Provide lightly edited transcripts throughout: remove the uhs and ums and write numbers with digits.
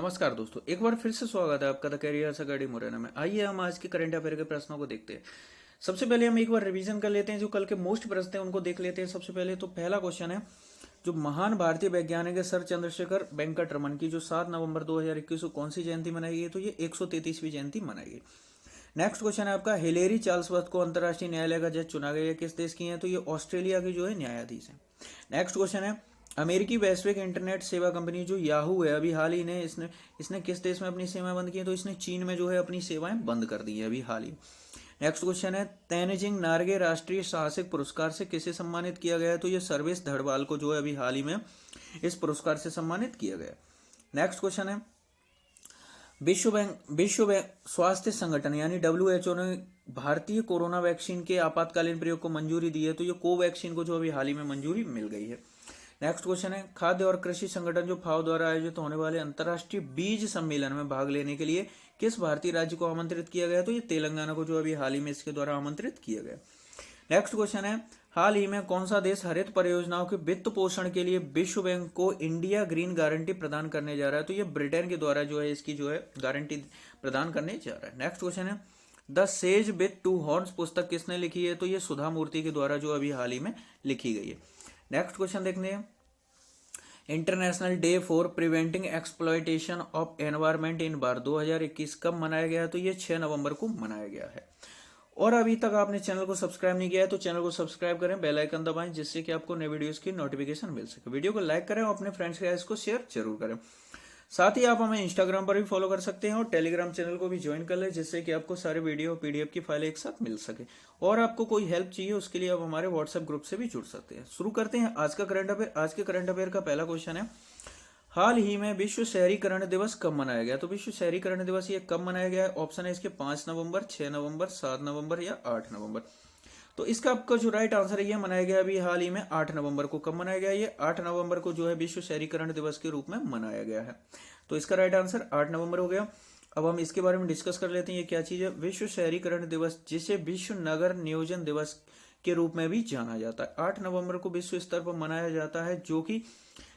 नमस्कार दोस्तों, एक बार फिर से स्वागत है आपका द कैरियर अकेडमी मुरैना में। आइए हम आज के करंट अफेयर के प्रश्नों को देखते हैं। सबसे पहले हम एक बार रिवीजन कर लेते हैं, जो कल के मोस्ट प्रश्न हैं उनको देख लेते हैं। सबसे पहले तो पहला क्वेश्चन है, जो महान भारतीय वैज्ञानिक है सर चंद्रशेखर वेंकट रमन की जो 7 नवंबर 2021 को कौन सी जयंती मनाई गई, तो ये 133वीं जयंती मनाई गई। नेक्स्ट क्वेश्चन है आपका, हिलेरी चार्ल्सवर्थ को अंतर्राष्ट्रीय न्यायालय का जज चुना गया, किस देश की है, तो ये ऑस्ट्रेलिया की जो है न्यायाधीश है। नेक्स्ट क्वेश्चन है, अमेरिकी वैश्विक इंटरनेट सेवा कंपनी जो याहू है, अभी हाल ही ने इसने किस देश में अपनी सेवाएं बंद की है, तो इसने चीन में जो है अपनी सेवाएं बंद कर दी है अभी हाल ही। नेक्स्ट क्वेश्चन है, तेनजिंग नार्गे राष्ट्रीय साहसिक पुरस्कार से किसे सम्मानित किया गया है, तो ये सर्वेश धड़वाल को जो है अभी हाल ही में इस पुरस्कार से सम्मानित किया गया। नेक्स्ट क्वेश्चन है, विश्व बैंक स्वास्थ्य संगठन यानी WHO ने भारतीय कोरोना वैक्सीन के आपातकालीन प्रयोग को मंजूरी दी है, तो ये कोवैक्सीन को जो अभी हाल ही में मंजूरी मिल गई है। नेक्स्ट क्वेश्चन है, खाद्य और कृषि संगठन जो FAO द्वारा आयोजित होने वाले अंतर्राष्ट्रीय बीज सम्मेलन में भाग लेने के लिए किस भारतीय राज्य को आमंत्रित किया गया, तो ये तेलंगाना को जो अभी हाल ही में इसके द्वारा आमंत्रित किया गया। नेक्स्ट क्वेश्चन है, हाल ही में कौन सा देश हरित परियोजनाओं के वित्त पोषण के लिए विश्व बैंक को इंडिया ग्रीन गारंटी प्रदान करने जा रहा है, तो ये ब्रिटेन के द्वारा जो है इसकी जो है गारंटी प्रदान करने जा रहा है। नेक्स्ट क्वेश्चन है, the sage with to horns पुस्तक किसने लिखी है, तो ये सुधा मूर्ति के द्वारा जो अभी हाल ही में लिखी गई है। नेक्स्ट क्वेश्चन देखते हैं, international day for preventing exploitation of environment in war 2021 कब मनाया गया है, तो ये 6 नवंबर को मनाया गया है। और अभी तक आपने चैनल को सब्सक्राइब नहीं किया है तो चैनल को सब्सक्राइब करें, बेल आइकन दबाएं, जिससे कि आपको नए वीडियोस की नोटिफिकेशन मिल सके। वीडियो को लाइक करें और अपने फ्रेंड्स के साथ इसको शेयर जरूर करें। साथ ही आप हमें इंस्टाग्राम पर भी फॉलो कर सकते हैं और टेलीग्राम चैनल को भी ज्वाइन कर लें, जिससे कि आपको सारे वीडियो PDF की फाइल एक साथ मिल सके। और आपको कोई हेल्प चाहिए उसके लिए आप हमारे व्हाट्सएप ग्रुप से भी जुड़ सकते हैं। शुरू करते हैं आज का करंट अफेयर। आज के करंट अफेयर का पहला क्वेश्चन है, हाल ही में विश्व शहरीकरण दिवस कब मनाया गया, तो विश्व शहरीकरण दिवस ये कब मनाया गया है। ऑप्शन है इसके 5 नवंबर, 6 नवंबर, 7 नवंबर या 8 नवंबर। तो इसका आपका जो राइट आंसर है, ये मनाया गया अभी हाल ही में 8 नवंबर को। कब मनाया गया, ये 8 नवंबर को जो है विश्व शहरीकरण दिवस के रूप में मनाया गया है। तो इसका राइट आंसर 8 नवंबर हो गया। अब हम इसके बारे में डिस्कस कर लेते हैं, ये क्या चीज है। विश्व शहरीकरण दिवस, जिसे विश्व नगर नियोजन दिवस के रूप में भी जाना जाता है, 8 नवंबर को विश्व स्तर पर मनाया जाता है, जो कि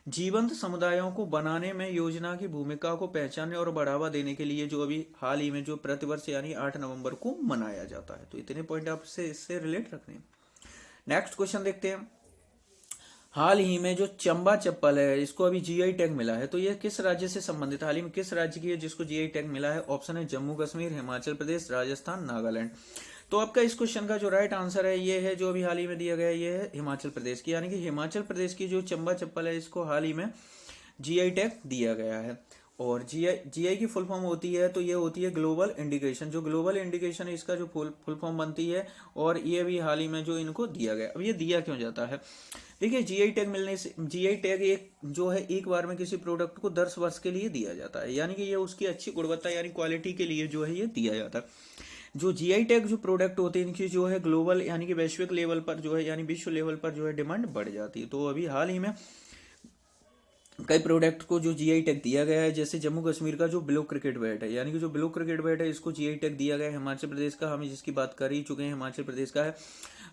जीवंत समुदायों को बनाने में योजना की भूमिका को पहचानने और बढ़ावा देने के लिए जो अभी हाल ही में जो प्रतिवर्ष यानी 8 नवंबर को मनाया जाता है। तो इतने पॉइंट आपसे इससे रिलेट रखने हैं। नेक्स्ट क्वेश्चन देखते हैं, हाल ही में जो चंबा चप्पल है इसको अभी GI टैग मिला है, तो ये किस राज्य से संबंधित, हाल ही में किस राज्य की है जिसको GI टैग मिला है। ऑप्शन है जम्मू कश्मीर, हिमाचल प्रदेश, राजस्थान, नागालैंड। तो आपका इस क्वेश्चन का जो राइट आंसर है ये है, जो अभी हाल ही में दिया गया है, ये है हिमाचल प्रदेश की, यानी कि हिमाचल प्रदेश की जो चंबा चप्पल है इसको हाल ही में GI टैग दिया गया है। और जीआई की फुल फॉर्म होती है, तो ये होती है ग्लोबल इंडिकेशन। जो ग्लोबल इंडिकेशन है इसका जो फुल फॉर्म बनती है, और ये भी हाल ही में जो इनको दिया गया। अब ये दिया क्यों जाता है, देखिए GI टैग मिलने से, GI टैग एक जो है एक बार में किसी प्रोडक्ट को 10 वर्ष के लिए दिया जाता है, यानी कि ये उसकी अच्छी गुणवत्ता यानी क्वालिटी के लिए जो है ये दिया जाता है। जो GI टैग जो प्रोडक्ट होते हैं इनकी जो है ग्लोबल यानी कि वैश्विक लेवल पर जो है यानी विश्व लेवल पर जो है डिमांड बढ़ जाती है। तो अभी हाल ही में कई प्रोडक्ट को जो GI टैग दिया गया है, जैसे जम्मू कश्मीर का जो ब्लू क्रिकेट बैट है, यानी कि जो ब्लू क्रिकेट बैट है इसको GI टैग दिया गया है। हिमाचल प्रदेश का हम जिसकी बात कर ही चुके हैं, हिमाचल प्रदेश का है।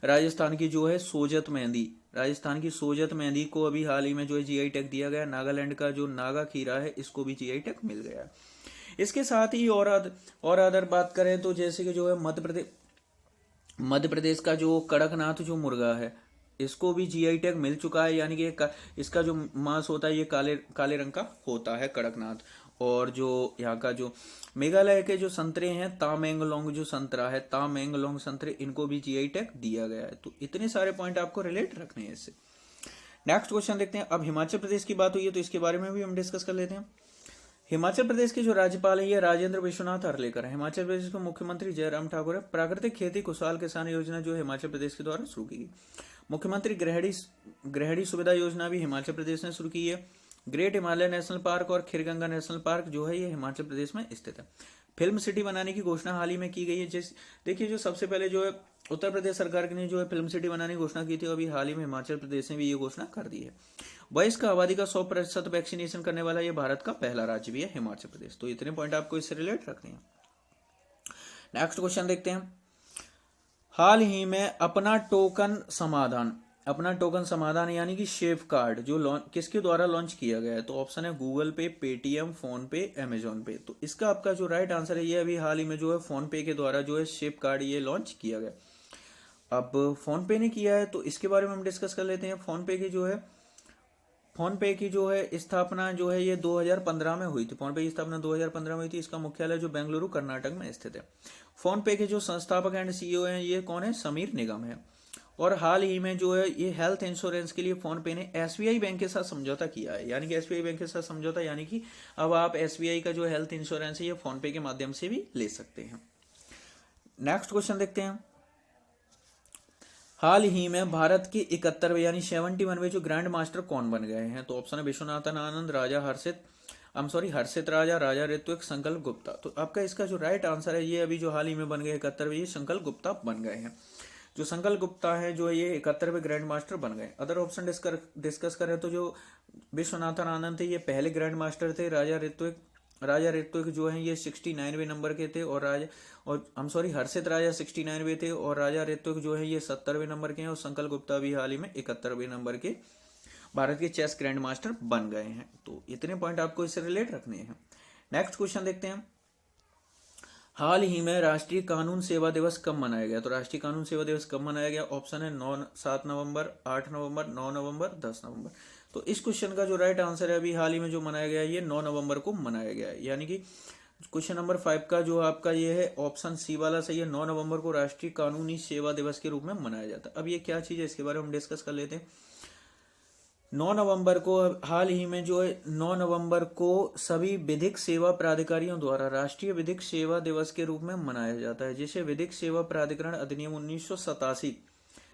राजस्थान की जो है सोजत मेहंदी, राजस्थान की सोजत मेहंदी को अभी हाल ही में जो है GI टैग दिया गया। नागालैंड का जो नागा खीरा है इसको भी GI टैग मिल गया। इसके साथ ही और अदर बात करें तो जैसे कि जो है मध्य प्रदेश का जो कड़कनाथ जो मुर्गा है इसको भी GI टैग मिल चुका है, यानी कि इसका जो मांस होता है ये काले रंग का होता है, कड़कनाथ। और जो यहाँ का जो मेघालय के जो संतरे हैं, तामेंगलोंग जो संतरा है, तामेंगलोंग संतरे, इनको भी GI टैग दिया गया है। तो इतने सारे पॉइंट आपको रिलेट रखने हैं इससे। नेक्स्ट क्वेश्चन देखते हैं। अब हिमाचल प्रदेश की बात हुई है तो इसके बारे में भी हम डिस्कस कर लेते हैं। हिमाचल प्रदेश के जो राज्यपाल है ये राजेंद्र विश्वनाथ अर्लेकर है। हिमाचल प्रदेश के मुख्यमंत्री जयराम ठाकुर है। प्राकृतिक खेती खुशहाल किसान योजना जो हिमाचल प्रदेश के द्वारा शुरू की गई। मुख्यमंत्री गृहिणी सुविधा योजना भी हिमाचल प्रदेश ने शुरू की है। ग्रेट हिमालय नेशनल पार्क और खीरगंगा नेशनल पार्क जो है ये हिमाचल प्रदेश में स्थित है। फिल्म सिटी बनाने की घोषणा हाल ही में की गई है। देखिए जो सबसे पहले जो है उत्तर प्रदेश सरकार ने जो है फिल्म सिटी बनाने की घोषणा की थी, अभी हाल ही में हिमाचल प्रदेश ने भी ये घोषणा कर दी है। वयस्क आबादी का 100% वैक्सीनेशन करने वाला ये भारत का पहला राज्य भी है हिमाचल प्रदेश। तो इतने पॉइंट आपको इससे रिलेट रखने हैं। नेक्स्ट क्वेश्चन देखते हैं। हाल ही में अपना टोकन समाधान अपना टोकन समाधान यानी कि शेफ कार्ड जो किसके द्वारा लॉन्च किया गया है? तो ऑप्शन है गूगल पे, पेटीएम, फोन पे, अमेजोन पे। तो इसका आपका जो राइट आंसर है ये अभी हाल ही में जो है फोन पे के द्वारा जो है शेफ कार्ड ये लॉन्च किया गया। अब फोन पे ने किया है तो इसके बारे में हम डिस्कस कर लेते हैं। फोन पे की जो है स्थापना जो है ये 2015 में हुई थी। फोन पे की स्थापना 2015 में हुई थी। इसका मुख्यालय जो बेंगलुरु कर्नाटक में स्थित है। फोन पे के जो संस्थापक एंड सीईओ हैं ये कौन है? समीर निगम है। और हाल ही में जो है ये हेल्थ इंश्योरेंस के लिए फोन पे ने एसबीआई बैंक के साथ समझौता किया है। यानी कि एसबीआई बैंक के साथ समझौता यानी कि अब आप एसबीआई का जो हेल्थ इंश्योरेंस है ये फोन पे के माध्यम से भी ले सकते हैं। नेक्स्ट क्वेश्चन देखते हैं। हाल ही में भारत के 71वें यानी 71वें जो ग्रैंड मास्टर कौन बन गए हैं? तो ऑप्शन है विश्वनाथन आनंद, हर्षित राजा, राजा ऋत्विक, संकल्प गुप्ता। तो आपका इसका जो राइट आंसर है ये अभी जो हाल ही में बन गए 71वें ये संकल्प गुप्ता बन गए हैं। जो संकल्प गुप्ता है जो ये 71वें ग्रैंड मास्टर बन गए। अदर ऑप्शन डिस्कस करें तो जो विश्वनाथन आनंद थे ये पहले ग्रैंड मास्टर थे। राजा ऋत्विक जो है ये 69वें नंबर के थे और हर्षित राजा 69वें थे और राजा ऋत्विक जो है ये 70वें नंबर के हैं और संकल्प गुप्ता भी हाल ही में 71वें नंबर के भारत के चेस ग्रैंड मास्टर बन गए हैं। तो इतने पॉइंट आपको इससे रिलेट रखने हैं। नेक्स्ट क्वेश्चन देखते हैं। हाल ही में राष्ट्रीय कानून सेवा दिवस कब मनाया गया? तो राष्ट्रीय कानून सेवा दिवस कब मनाया गया? ऑप्शन है 7 नवंबर, 8 नवंबर, 9 नवंबर, 10 नवंबर। तो इस क्वेश्चन का जो राइट आंसर है अभी हाल ही में जो मनाया गया है ये 9 नवंबर को मनाया गया है। यानी कि क्वेश्चन नंबर 5 का जो आपका ये है ऑप्शन सी वाला सही है। 9 नवंबर को राष्ट्रीय कानूनी सेवा दिवस के रूप में मनाया जाता है। अब ये क्या चीज है इसके बारे में हम डिस्कस कर लेते हैं। 9 नवंबर को हाल ही में जो है 9 नवंबर को सभी विधिक सेवा प्राधिकारियों द्वारा राष्ट्रीय विधिक सेवा दिवस के रूप में मनाया जाता है, जिसे विधिक सेवा प्राधिकरण अधिनियम 1987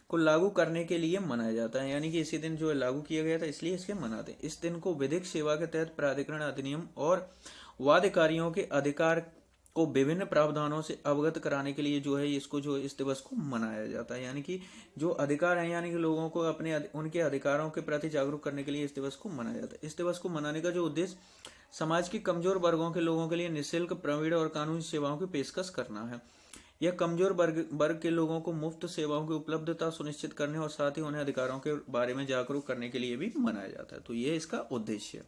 को लागू करने के लिए मनाया जाता है। यानी कि इसी दिन जो है लागू किया गया था इसलिए इसके मनाते हैं। इस दिन को विधिक सेवा के तहत प्राधिकरण अधिनियम और वादाधिकारियों के अधिकार को विभिन्न प्रावधानों से अवगत कराने के लिए जो है इसको जो इस दिवस को मनाया जाता है। यानी कि जो अधिकार है यानी कि लोगों को अपने उनके अधिकारों के प्रति जागरूक करने के लिए इस दिवस को मनाया जाता है। इस दिवस को मनाने का जो उद्देश्य समाज के कमजोर वर्गों के लोगों के लिए निःशुल्क, प्रवीण और कानूनी सेवाओं की पेशकश करना है। यह कमजोर वर्ग के लोगों को मुफ्त सेवाओं की उपलब्धता सुनिश्चित करने और साथ ही उन्हें अधिकारों के बारे में जागरूक करने के लिए भी मनाया जाता है। तो ये इसका उद्देश्य है।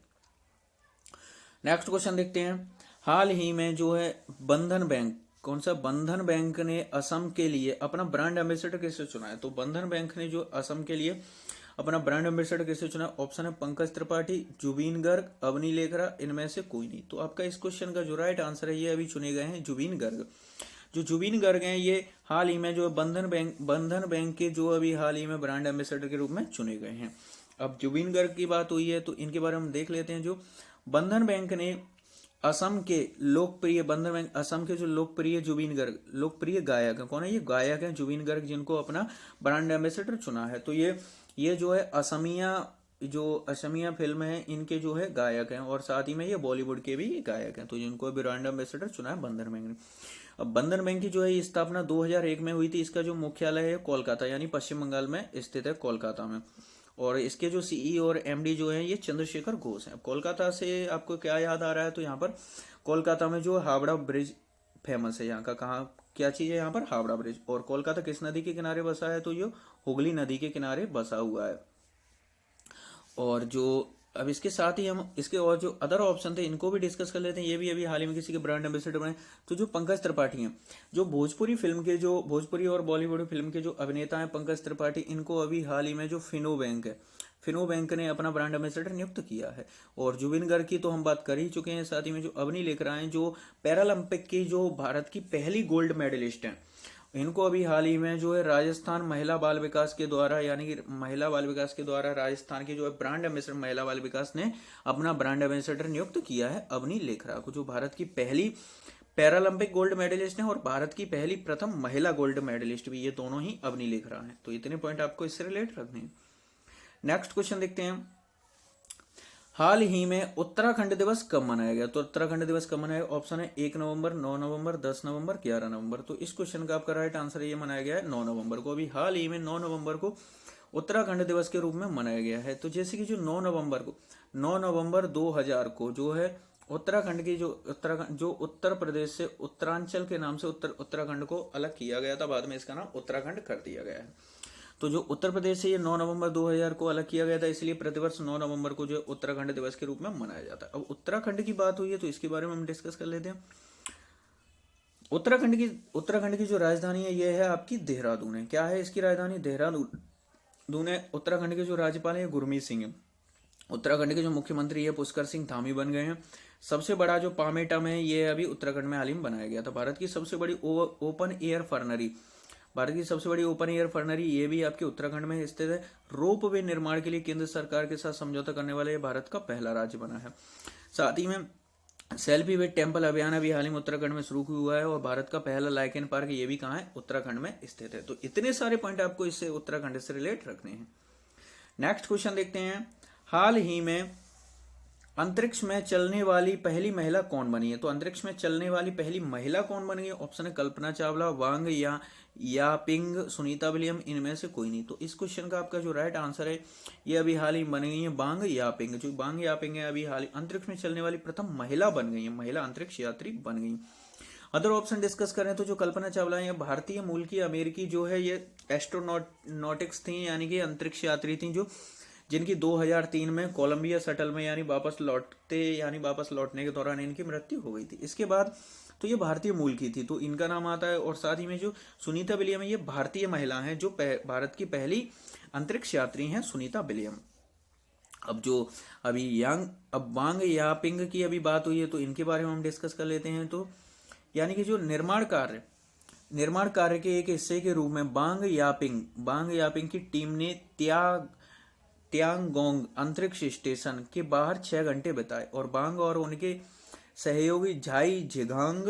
नेक्स्ट क्वेश्चन देखते हैं। हाल ही में जो है बंधन बैंक, कौन सा? बंधन बैंक ने असम के लिए अपना ब्रांड एम्बेसडर किसे चुना है? तो बंधन बैंक ने जो असम के लिए अपना ब्रांड एम्बेसडर किसे चुना? ऑप्शन है पंकज त्रिपाठी, जुबीन गर्ग, अवनी लेखरा, इनमें से कोई नहीं। तो आपका इस क्वेश्चन का जो राइट आंसर है ये अभी चुने गए हैं जुबीन गर्ग। जो जुबीन गर्ग हैं ये हाल ही में जो बंधन बैंक के जो अभी हाल ही में ब्रांड एम्बेसडर के रूप में चुने गए हैं। अब जुबीन गर्ग की बात हुई है तो इनके बारे में हम देख लेते हैं। जो बंधन बैंक ने असम के जो लोकप्रिय जुबीन गर्ग, लोकप्रिय गायक है। कौन है ये? गायक है जुबीन गर्ग, जिनको अपना ब्रांड एम्बेसडर चुना है। तो ये जो है असमिया फिल्म है इनके जो है गायक हैं और साथ ही में ये बॉलीवुड के भी गायक हैं। तो जिनको ब्रांड एम्बेसडर चुना है बंधन बैंक ने। अब बंधन बैंक की जो है स्थापना 2001 में हुई थी। इसका जो मुख्यालय है कोलकाता यानी पश्चिम बंगाल में स्थित है, कोलकाता में। और इसके जो सीईओ और एमडी जो है ये चंद्रशेखर घोष हैं। कोलकाता से आपको क्या याद आ रहा है? तो यहाँ पर कोलकाता में जो हावड़ा ब्रिज फेमस है। यहाँ का कहाँ क्या चीज है? यहाँ पर हावड़ा ब्रिज। और कोलकाता किस नदी के किनारे बसा है? तो ये हुगली नदी के किनारे बसा हुआ है। और जो अब इसके साथ ही हम इसके और जो अदर ऑप्शन थे इनको भी डिस्कस कर लेते हैं। ये भी अभी हाल ही में किसी के ब्रांड एम्बेसडर बने। तो जो पंकज त्रिपाठी हैं, जो भोजपुरी और बॉलीवुड फिल्म के जो अभिनेता हैं पंकज त्रिपाठी, इनको अभी हाल ही में जो फिनो बैंक ने अपना ब्रांड एम्बेसडर नियुक्त किया है। और जुबिन गर्ग की तो हम बात कर ही चुके हैं। साथ ही में जो अवनी लेखरा हैं जो पैरालंपिक की जो भारत की पहली गोल्ड मेडलिस्ट हैं, इनको अभी हाल ही में जो है राजस्थान महिला बाल विकास के द्वारा राजस्थान की जो है ब्रांड एम्बेसडर महिला बाल विकास ने अपना ब्रांड एम्बेसडर नियुक्त किया है अवनी लेखरा को, जो भारत की पहली पैरालंपिक गोल्ड मेडलिस्ट हैं और भारत की पहली प्रथम महिला गोल्ड मेडलिस्ट भी ये दोनों ही अवनी लेखरा हैं। तो इतने पॉइंट आपको इससे रिलेट रखने हैं। नेक्स्ट क्वेश्चन देखते हैं। हाल ही में उत्तराखंड दिवस कब मनाया गया? तो उत्तराखंड दिवस कब मनाया? ऑप्शन है 1 नवंबर, 9 नवंबर, 10 नवंबर, 11 नवंबर। तो इस क्वेश्चन का आपका राइट आंसर ये मनाया गया है 9 नवंबर को। अभी हाल ही में 9 नवंबर को उत्तराखंड दिवस के रूप में मनाया गया है। तो जैसे कि जो 9 नवंबर 2000 को जो है उत्तराखंड की जो उत्तर प्रदेश से उत्तरांचल के नाम से उत्तराखंड को अलग किया गया था, बाद में इसका नाम उत्तराखंड कर दिया गया है। तो जो उत्तर प्रदेश है ये 9 नवंबर 2000 को अलग किया गया था, इसलिए प्रतिवर्ष 9 नवंबर को जो उत्तराखंड दिवस के रूप में मनाया जाता है। अब उत्तराखंड की बात हुई है तो इसके बारे में हम डिस्कस कर लेते हैं। उत्तराखंड की जो राजधानी है ये है आपकी देहरादून है। क्या है इसकी राजधानी? देहरादून है। उत्तराखंड के जो राज्यपाल है गुरमीत सिंह है। उत्तराखंड के जो मुख्यमंत्री है पुष्कर सिंह धामी बन गए हैं। सबसे बड़ा जो पामेटम है ये अभी उत्तराखंड में हाल ही में बनाया गया था। भारत की सबसे बड़ी ओपन एयर फर्नरी ये भी आपके उत्तराखंड में स्थित है। रोप वे निर्माण के लिए केंद्र सरकार के साथ समझौता करने वाले भारत का पहला राज्य बना है। साथ ही में सेल्फी विद टेम्पल अभियान अभी हाल ही में उत्तराखंड में शुरू हुआ है और भारत का पहला लाइकेन पार्क ये भी कहाँ है? उत्तराखंड में स्थित है। तो इतने सारे पॉइंट आपको इससे उत्तराखंड से रिलेट रखने हैं। नेक्स्ट क्वेश्चन देखते हैं। हाल ही में अंतरिक्ष में चलने वाली पहली महिला कौन बनी है? तो अंतरिक्ष में चलने वाली पहली महिला कौन बनी है? ऑप्शन है Kalpana Chawla, Wang Yaping, Sunita William, इनमें से कोई नहीं। तो इस क्वेश्चन का आपका जो राइट आंसर है ये अभी हाल ही बन गई है वांग यापिंग। जो वांग यापिंग है अभी हाल ही अंतरिक्ष में चलने वाली प्रथम महिला बन गई है, महिला अंतरिक्ष यात्री बन गई। अदर ऑप्शन डिस्कस करें तो जो कल्पना चावला है भारतीय मूल की अमेरिकी जो है ये एस्ट्रोनॉटिक्स थी, यानी कि अंतरिक्ष यात्री थी, जो जिनकी 2003 में कोलंबिया शटल में यानी वापस लौटने के दौरान इनकी मृत्यु हो गई थी। इसके बाद तो ये भारतीय मूल की थी तो इनका नाम आता है। और साथ ही में जो सुनीता विलियम है ये भारतीय महिला हैं जो भारत की पहली अंतरिक्ष यात्री हैं, सुनीता विलियम। अब वांग यापिंग की अभी बात हुई है तो इनके बारे में हम डिस्कस कर लेते हैं। तो यानी कि जो निर्माण कार्य के एक हिस्से के रूप में वांग यापिंग की टीम ने त्यागोंग अंतरिक्ष स्टेशन के बाहर 6 घंटे बिताए और वांग और उनके सहयोगी झाई झिगांग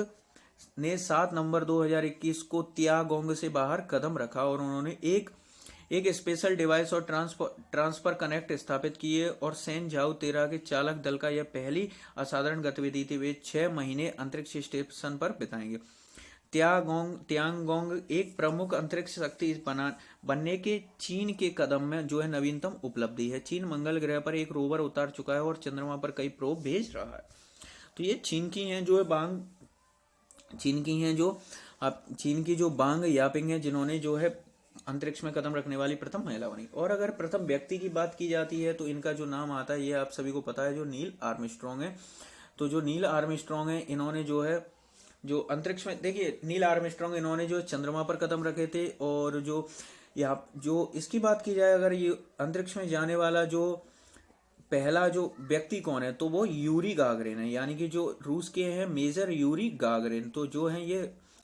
ने 7 नवंबर 2021 को त्यागोंग से बाहर कदम रखा और उन्होंने एक स्पेशल डिवाइस और ट्रांसफर कनेक्ट स्थापित किए और सेन झाओ 13 के चालक दल का यह पहली असाधारण गतिविधि थी। वे 6 महीने अंतरिक्ष स्टेशन पर बिताएंगे। त्यागोंग एक प्रमुख अंतरिक्ष शक्ति बनने के चीन के कदम में जो है नवीनतम उपलब्धि है। चीन मंगल ग्रह पर एक रोवर उतार चुका है और चंद्रमा पर कई प्रोब भेज रहा है। तो ये चीन की हैं जो चीन की जो वांग यापिंग है जिन्होंने जो है अंतरिक्ष में कदम रखने वाली प्रथम महिला बनी। और अगर प्रथम व्यक्ति की बात की जाती है तो इनका जो नाम आता है ये आप सभी को पता है, जो नील आर्मस्ट्रॉन्ग है। तो जो नील आर्मस्ट्रॉन्ग है इन्होंने जो अंतरिक्ष में देखिए नील आर्मस्ट्रॉन्ग इन्होंने जो चंद्रमा पर कदम रखे थे। और जो इसकी बात की जाए अगर ये अंतरिक्ष में जाने वाला जो पहला जो व्यक्ति कौन है तो वो यूरी गागरिन है, यानी कि जो रूस के हैं मेजर यूरी गागरिन। तो जो है ये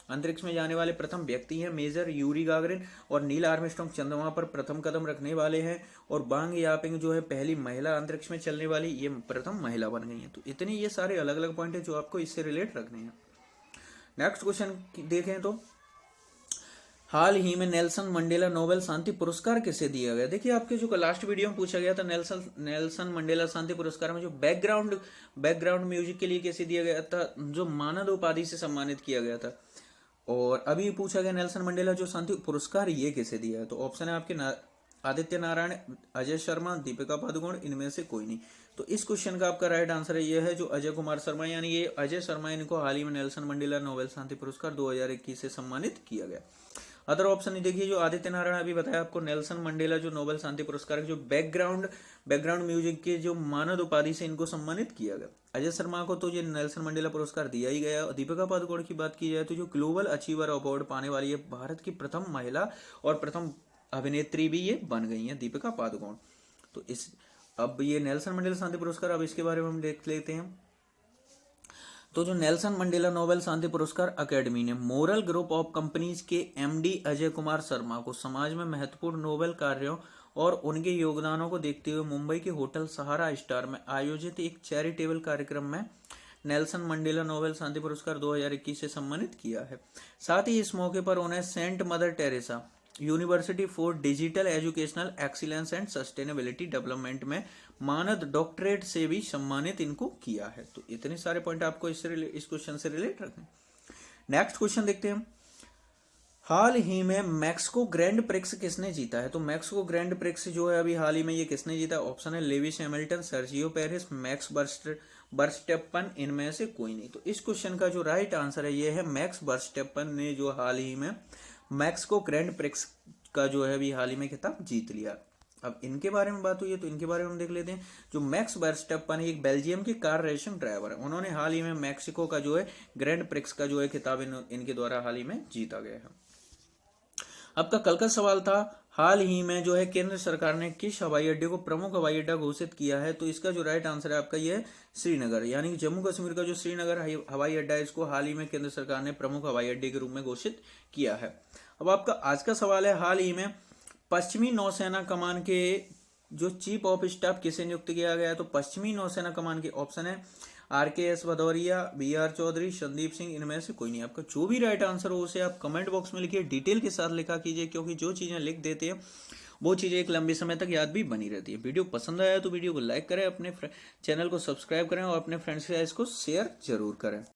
अंतरिक्ष में जाने वाले प्रथम व्यक्ति हैं मेजर यूरी गागरिन। और नील आर्मस्ट्रॉन्ग चंद्रमा पर प्रथम कदम रखने वाले हैं और वांग यापिंग जो है पहली महिला अंतरिक्ष में चलने वाली ये प्रथम महिला बन गई है। तो इतने ये सारे अलग अलग पॉइंट है जो आपको इससे रिलेट रखने हैं। नेक्स्ट क्वेश्चन देखें तो हाल ही में नेल्सन मंडेला नोबेल शांति पुरस्कार किसे दिया गया? देखिए आपके जो लास्ट वीडियो में पूछा गया था नेल्सन मंडेला शांति पुरस्कार में जो बैकग्राउंड म्यूजिक के लिए किसे दिया गया था, जो मानद उपाधि से सम्मानित किया गया था। और अभी पूछा गया नेल्सन मंडेला जो शांति पुरस्कार ये किसे दिया है? तो ऑप्शन है आपके आदित्य नारायण, अजय शर्मा, दीपिका पादुकोण, इनमें से कोई नहीं। तो इस क्वेश्चन का आपका राइट आंसर है ये है जो अजय कुमार शर्मा, यानी ये अजय शर्मा, इनको हाल ही में नेल्सन मंडेला नोबेल शांति पुरस्कार 2021 से सम्मानित किया गया। अदर ऑप्शन देखिए जो आदित्य नारायण अभी बताया आपको, नेल्सन मंडेला जो नोबेल शांति पुरस्कार जो बैकग्राउंड म्यूजिक के जो मानद उपाधि से इनको सम्मानित किया गया। अजय शर्मा को तो ये नेल्सन मंडेला पुरस्कार दिया ही गया। दीपिका पादुकोण की बात की जाए तो जो ग्लोबल अचीवर अवार्ड पाने वाली है भारत की प्रथम महिला और प्रथम अभिनेत्री भी ये बन गई है दीपिका पादुकोण। तो अब ये नेल्सन मंडेला शांति पुरस्कार, अब इसके बारे में हम देख लेते हैं। तो जो नेल्सन मंडेला नोबेल शांति पुरस्कार अकेडमी ने मोरल ग्रुप ऑफ कंपनीज के एमडी अजय कुमार शर्मा को समाज में महत्वपूर्ण नोबेल कार्यों और उनके योगदानों को देखते हुए मुंबई के होटल सहारा स्टार में आयोजित एक चैरिटेबल कार्यक्रम में नेल्सन मंडेला नोबेल शांति पुरस्कार 2021 से सम्मानित किया है। साथ ही इस मौके पर उन्हें saint mother Teresa university for digital educational excellence and sustainability development में मानद डॉक्टरेट से भी सम्मानित इनको किया है। तो इतने सारे पॉइंट आपको इस क्वेश्चन से रिलेट रखने। नेक्स्ट क्वेश्चन देखते हैं। हाल ही में मैक्सिको ग्रैंड प्रिक्स किसने जीता है? तो मैक्सिको ग्रैंड प्रिक्स जो है अभी हाल ही में ये किसने जीता? ऑप्शन है Lewis Hamilton, Sergio Paris, max Verstappen, इनमें से कोई नहीं। तो इस क्वेश्चन का जो राइट आंसर है ये है मैक्स वर्स्टेपन ने जो हाल ही में मैक्सिको ग्रैंड प्रिक्स का जो है अभी हाल ही में खिताब जीत लिया। अब इनके बारे में बात हुई है तो इनके बारे में हम देख लेते हैं। जो मैक्स वर्स्टैपन एक बेल्जियम के कार रेसिंग ड्राइवर है, उन्होंने हाल ही में मैक्सिको का जो है ग्रैंड प्रिक्स का जो है खिताब इनके द्वारा हाल ही में जीता गया है। आपका कल का सवाल था, हाल ही में जो है केंद्र सरकार ने किस हवाई अड्डे को प्रमुख हवाई अड्डा घोषित किया है, तो इसका जो राइट आंसर है आपका ये है श्रीनगर, यानी कि जम्मू कश्मीर का जो श्रीनगर हवाई अड्डा है इसको हाल ही में केंद्र सरकार ने प्रमुख हवाई अड्डे के रूप में घोषित किया है। अब आपका आज का सवाल है, हाल ही में पश्चिमी नौसेना कमान के जो चीफ ऑफ स्टाफ किसे नियुक्त किया गया है, तो पश्चिमी नौसेना कमान के ऑप्शन है RKS भदौरिया, BR चौधरी, संदीप सिंह, इनमें से कोई नहीं। आपका जो भी राइट आंसर हो उसे आप कमेंट बॉक्स में लिखिए, डिटेल के साथ लिखा कीजिए, क्योंकि जो चीजें लिख देते हैं वो चीजें एक लंबे समय तक याद भी बनी रहती है। वीडियो पसंद आया तो वीडियो को लाइक करें, अपने चैनल को सब्सक्राइब करें और अपने फ्रेंड्स के साथ इसको शेयर जरूर करें।